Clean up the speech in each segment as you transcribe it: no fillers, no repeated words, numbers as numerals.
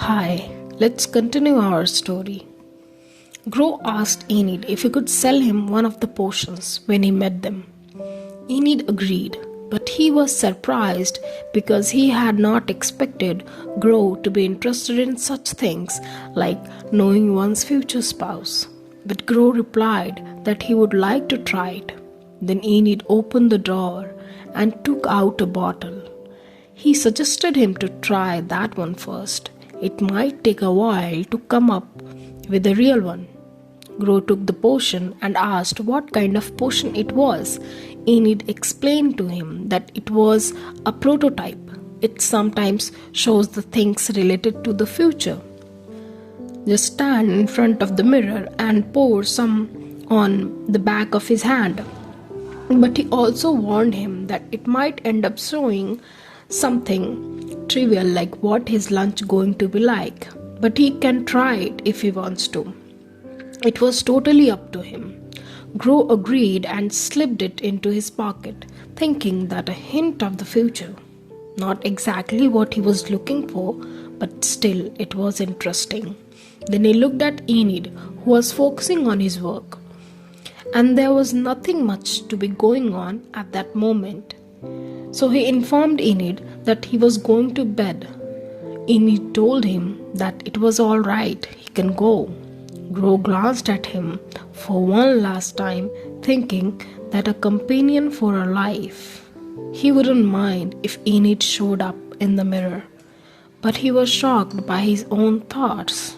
Hi, let's continue our story. Grow asked Enid if he could sell him one of the potions when he met them. Enid agreed, but he was surprised because he had not expected Grow to be interested in such things like knowing one's future spouse. But Grow replied that he would like to try it. Then Enid opened the drawer and took out a bottle. He suggested him to try that one first. It might take a while to come up with a real one. Grow took the potion and asked what kind of potion it was. Enid explained to him that it was a prototype. It sometimes shows the things related to the future. Just stand in front of the mirror and pour some on the back of his hand. But he also warned him that it might end up showing something trivial like what his lunch going to be like, but he can try it if he wants to. It was totally up to him. Grow agreed and slipped it into his pocket, thinking that a hint of the future. Not exactly what he was looking for, but still it was interesting. Then he looked at Enid, who was focusing on his work. And there was nothing much to be going on at that moment. So he informed Enid that he was going to bed. Enid told him that it was all right, he can go. Grow glanced at him for one last time, thinking that a companion for a life. He wouldn't mind if Enid showed up in the mirror, but he was shocked by his own thoughts.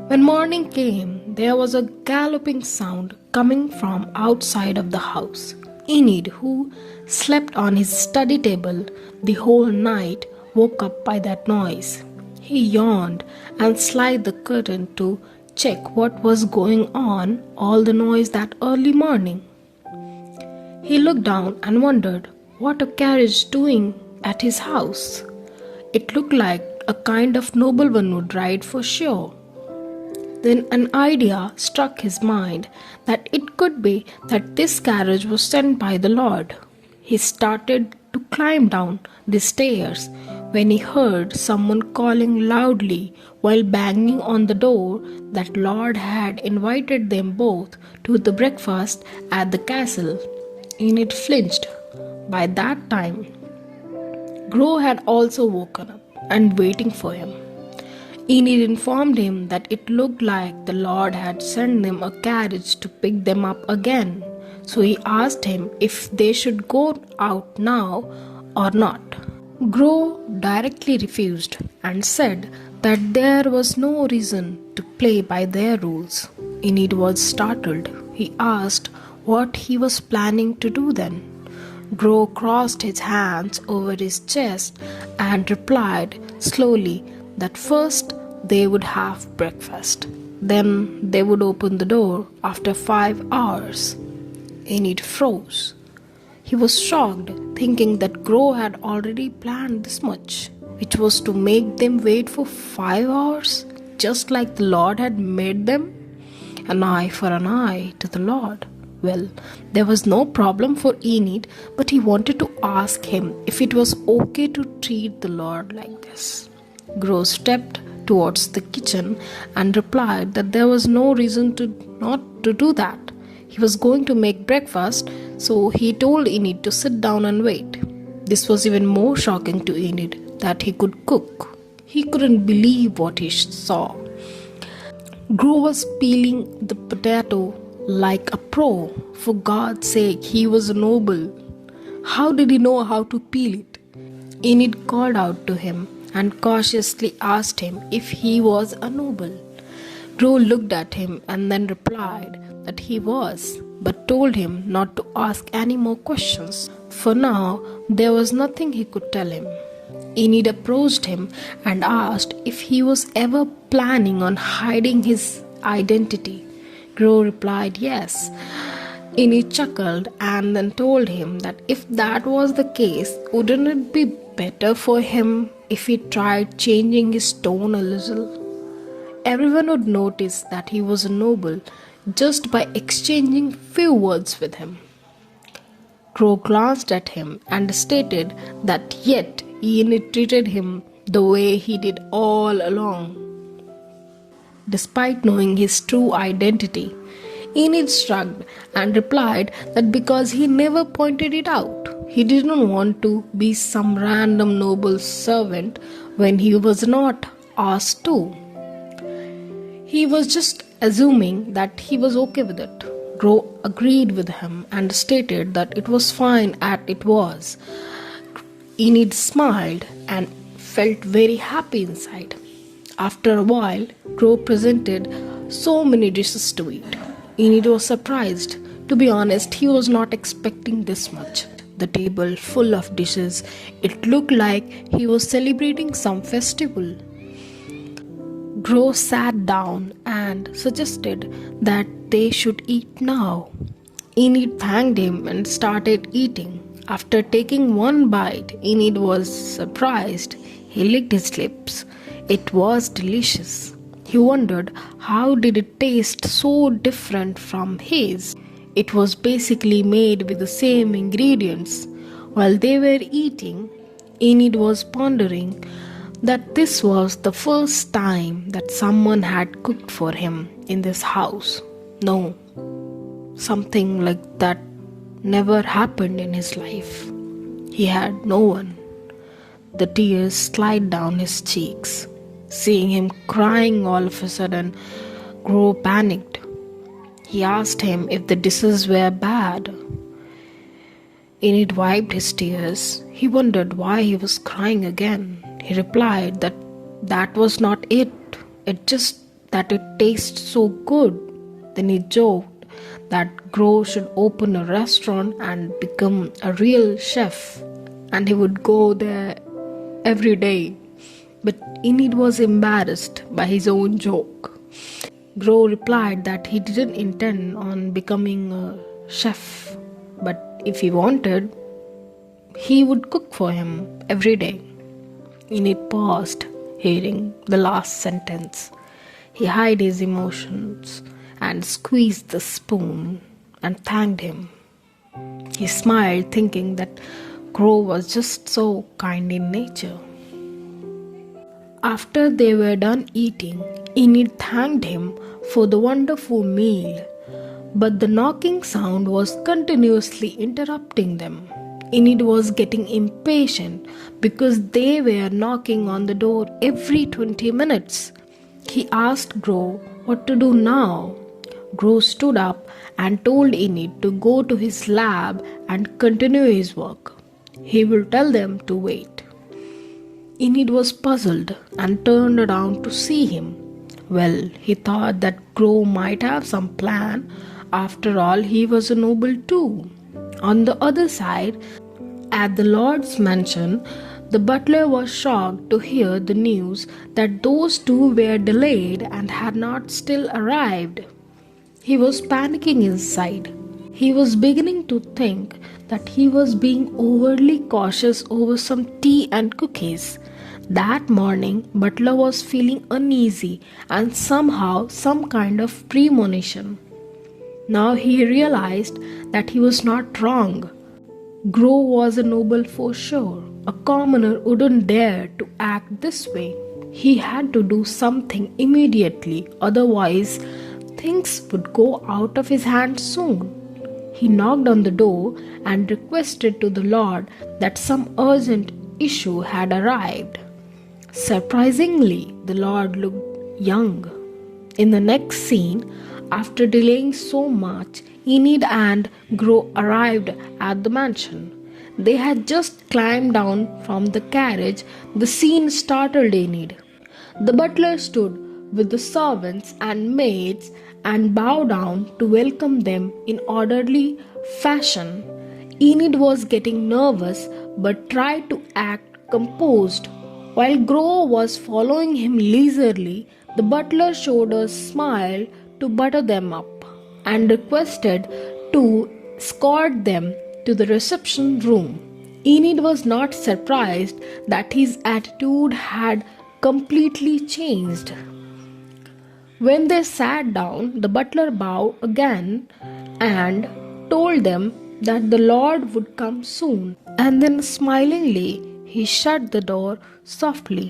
When morning came, there was a galloping sound coming from outside of the house. Enid, who slept on his study table the whole night, woke up by that noise. He yawned and slid the curtain to check what was going on, all the noise that early morning. He looked down and wondered what a carriage doing at his house. It looked like a kind of nobleman would ride for sure. Then an idea struck his mind that it could be that this carriage was sent by the Lord. He started to climb down the stairs when he heard someone calling loudly while banging on the door that Lord had invited them both to the breakfast at the castle. Enid flinched. By that time, Grow had also woken up and waiting for him. Enid informed him that it looked like the Lord had sent them a carriage to pick them up again. So he asked him if they should go out now or not. Grow directly refused and said that there was no reason to play by their rules. Enid was startled. He asked what he was planning to do then. Grow crossed his hands over his chest and replied slowly that first they would have breakfast. Then they would open the door after 5 hours. Enid froze. He was shocked, thinking that Grow had already planned this much, which was to make them wait for 5 hours, just like the Lord had made them. An eye for an eye to the Lord. Well, there was no problem for Enid, but he wanted to ask him if it was okay to treat the Lord like this. Grow stepped towards the kitchen and replied that there was no reason not to do that. He was going to make breakfast, so he told Enid to sit down and wait. This was even more shocking to Enid that he could cook. He couldn't believe what he saw. Grow was peeling the potato like a pro. For God's sake, he was a noble. How did he know how to peel it? Enid called out to him and cautiously asked him if he was a noble. Grow looked at him and then replied that he was, but told him not to ask any more questions. For now, there was nothing he could tell him. Enid approached him and asked if he was ever planning on hiding his identity. Grow replied yes. Enid chuckled and then told him that if that was the case, wouldn't it be better for him if he tried changing his tone a little? Everyone would notice that he was a noble just by exchanging few words with him. Crow glanced at him and stated that yet Enid treated him the way he did all along. Despite knowing his true identity, Enid shrugged and replied that because he never pointed it out, he didn't want to be some random noble's servant when he was not asked to. He was just assuming that he was okay with it. Gro agreed with him and stated that it was fine as it was. Enid smiled and felt very happy inside. After a while, Gro presented so many dishes to eat. Enid was surprised. To be honest, he was not expecting this much. The table full of dishes, it looked like he was celebrating some festival. Gro sat down and suggested that they should eat now. Enid thanked him and started eating. After taking one bite, Enid was surprised. He licked his lips. It was delicious. He wondered how did it taste so different from his. It was basically made with the same ingredients. While they were eating, Enid was pondering that this was the first time that someone had cooked for him in this house. No, something like that never happened in his life. He had no one. The tears slid down his cheeks. Seeing him crying all of a sudden, Gro panicked. He asked him if the dishes were bad. Enid wiped his tears. He wondered why he was crying again. He replied that that was not it. It just that it tastes so good. Then he joked that Gro should open a restaurant and become a real chef, and he would go there every day. But Enid was embarrassed by his own joke. Gro replied that he didn't intend on becoming a chef, but if he wanted, he would cook for him every day. Enid paused, hearing the last sentence. He hid his emotions and squeezed the spoon and thanked him. He smiled, thinking that Gro was just so kind in nature. After they were done eating, Enid thanked him for the wonderful meal, but the knocking sound was continuously interrupting them. Enid was getting impatient because they were knocking on the door every 20 minutes. He asked Gro what to do now. Gro stood up and told Enid to go to his lab and continue his work. He will tell them to wait. Enid was puzzled and turned around to see him. Well, he thought that Gro might have some plan. After all, he was a noble too. On the other side, at the Lord's mansion, the butler was shocked to hear the news that those two were delayed and had not still arrived. He was panicking inside. He was beginning to think that he was being overly cautious over some tea and cookies. That morning, Butler was feeling uneasy and somehow some kind of premonition. Now he realized that he was not wrong. Gro was a noble for sure. A commoner wouldn't dare to act this way. He had to do something immediately, otherwise things would go out of his hands soon. He knocked on the door and requested to the Lord that some urgent issue had arrived. Surprisingly, the Lord looked young. In the next scene, after delaying so much, Enid and Gro arrived at the mansion. They had just climbed down from the carriage. The scene startled Enid. The butler stood with the servants and maids and bowed down to welcome them in orderly fashion. Enid was getting nervous but tried to act composed. While Gro was following him leisurely, the butler showed a smile to butter them up and requested to escort them to the reception room. Enid was not surprised that his attitude had completely changed. When they sat down, the butler bowed again and told them that the Lord would come soon, and then smilingly he shut the door softly.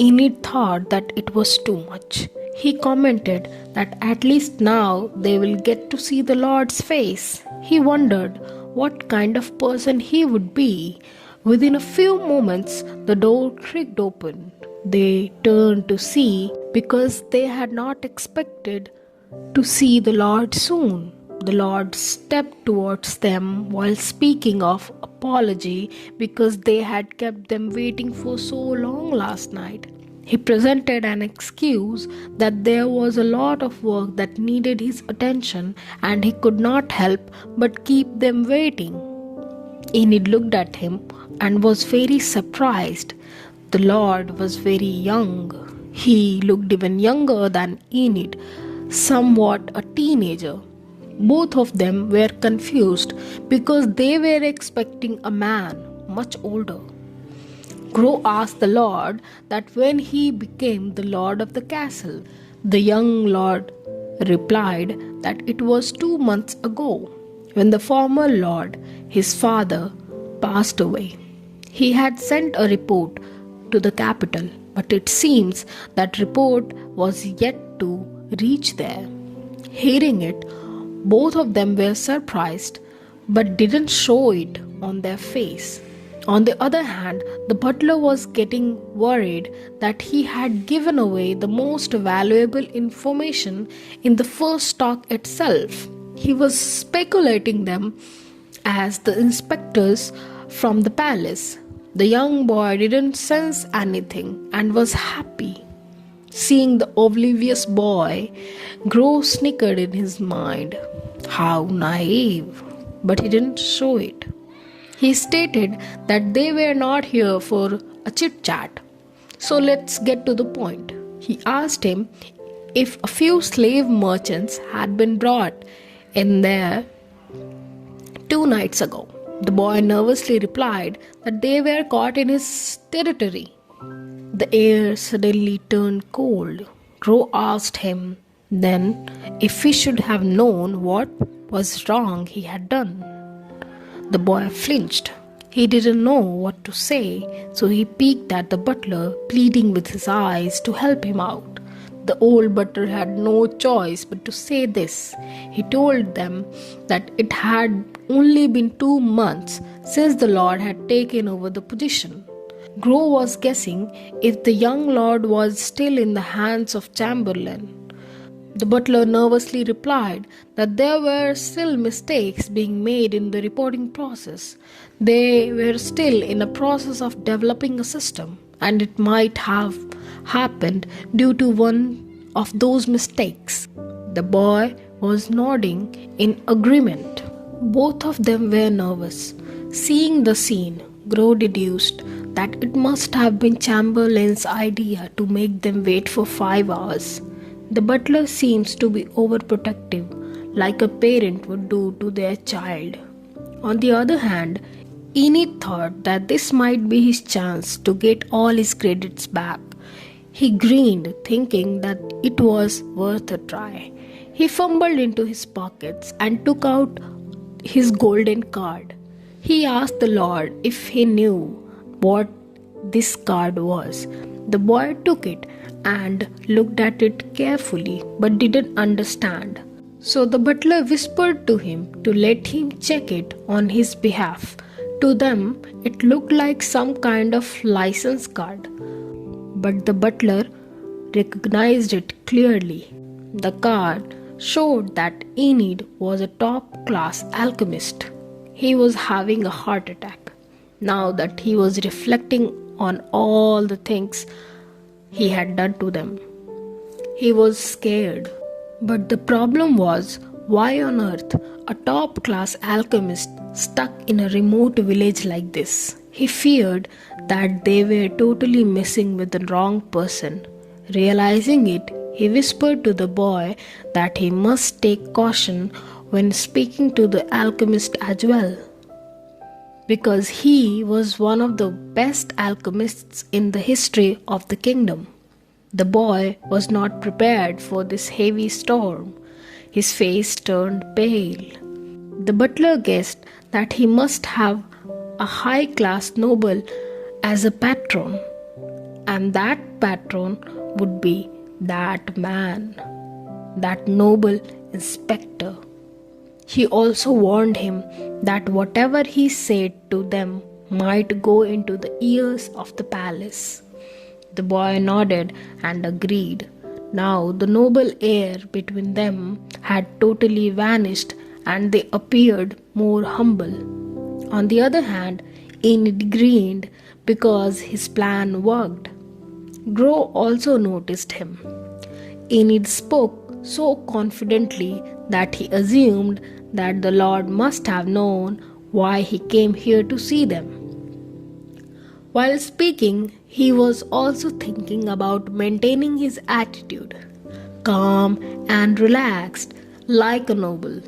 Enid thought that it was too much. He commented that at least now they will get to see the Lord's face. He wondered what kind of person he would be. Within a few moments, the door creaked open. They turned to see because they had not expected to see the Lord soon. The Lord stepped towards them while speaking of apology because they had kept them waiting for so long last night. He presented an excuse that there was a lot of work that needed his attention and he could not help but keep them waiting. Enid looked at him and was very surprised. The Lord was very young. He looked even younger than Enid, somewhat a teenager. Both of them were confused because they were expecting a man much older. Crow asked the Lord that when he became the Lord of the castle. The young Lord replied that it was 2 months ago, when the former Lord, his father, passed away. He had sent a report to the capital, but it seems that report was yet to reach there. Hearing it, both of them were surprised, but didn't show it on their face. On the other hand, the butler was getting worried that he had given away the most valuable information in the first talk itself. He was speculating them as the inspectors from the palace. The young boy didn't sense anything and was happy. Seeing the oblivious boy, Grow snickered in his mind. How naive! But he didn't show it. He stated that they were not here for a chit-chat. So let's get to the point. He asked him if a few slave merchants had been brought in there 2 nights ago. The boy nervously replied that they were caught in his territory. The air suddenly turned cold. Crow asked him then if he should have known what was wrong he had done. The boy flinched. He didn't know what to say, so he peeked at the butler, pleading with his eyes to help him out. The old butler had no choice but to say this. He told them that it had only been 2 months since the Lord had taken over the position. Grow was guessing if the young lord was still in the hands of Chamberlain. The butler nervously replied that there were still mistakes being made in the reporting process. They were still in a process of developing a system, and it might have happened due to one of those mistakes. The boy was nodding in agreement. Both of them were nervous. Seeing the scene, Grow deduced that it must have been Chamberlain's idea to make them wait for 5 hours. The butler seems to be overprotective, like a parent would do to their child. On the other hand, Enid thought that this might be his chance to get all his credits back. He grinned, thinking that it was worth a try. He fumbled into his pockets and took out his golden card. He asked the Lord if he knew what this card was. The boy took it and looked at it carefully but didn't understand. So the butler whispered to him to let him check it on his behalf. To them, it looked like some kind of license card, but the butler recognized it clearly. The card showed that Enid was a top-class alchemist. He was having a heart attack now that he was reflecting on all the things he had done to them. He was scared. But the problem was, why on earth a top-class alchemist stuck in a remote village like this? He feared that they were totally messing with the wrong person. Realizing it, he whispered to the boy that he must take caution when speaking to the alchemist as well, because he was one of the best alchemists in the history of the kingdom. The boy was not prepared for this heavy storm. His face turned pale. The butler guessed that he must have a high-class noble as a patron, and that patron would be that man, that noble inspector. He also warned him that whatever he said to them might go into the ears of the palace. The boy nodded and agreed. Now the noble air between them had totally vanished and they appeared more humble. On the other hand, Enid grinned because his plan worked. Grow also noticed him. Enid spoke so confidently that he assumed that the Lord must have known why he came here to see them. While speaking, he was also thinking about maintaining his attitude, calm and relaxed like a noble.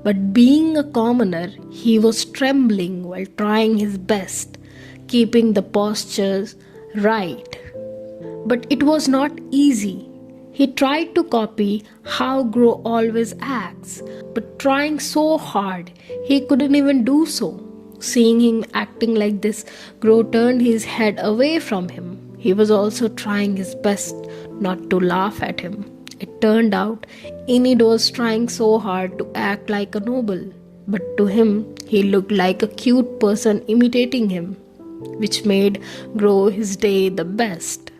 But being a commoner, he was trembling while trying his best, keeping the postures right. But it was not easy. He tried to copy how Grow always acts, but trying so hard, he couldn't even do so. Seeing him acting like this, Grow turned his head away from him. He was also trying his best not to laugh at him. It turned out Enid was trying so hard to act like a noble, but to him, he looked like a cute person imitating him, which made Grow his day the best.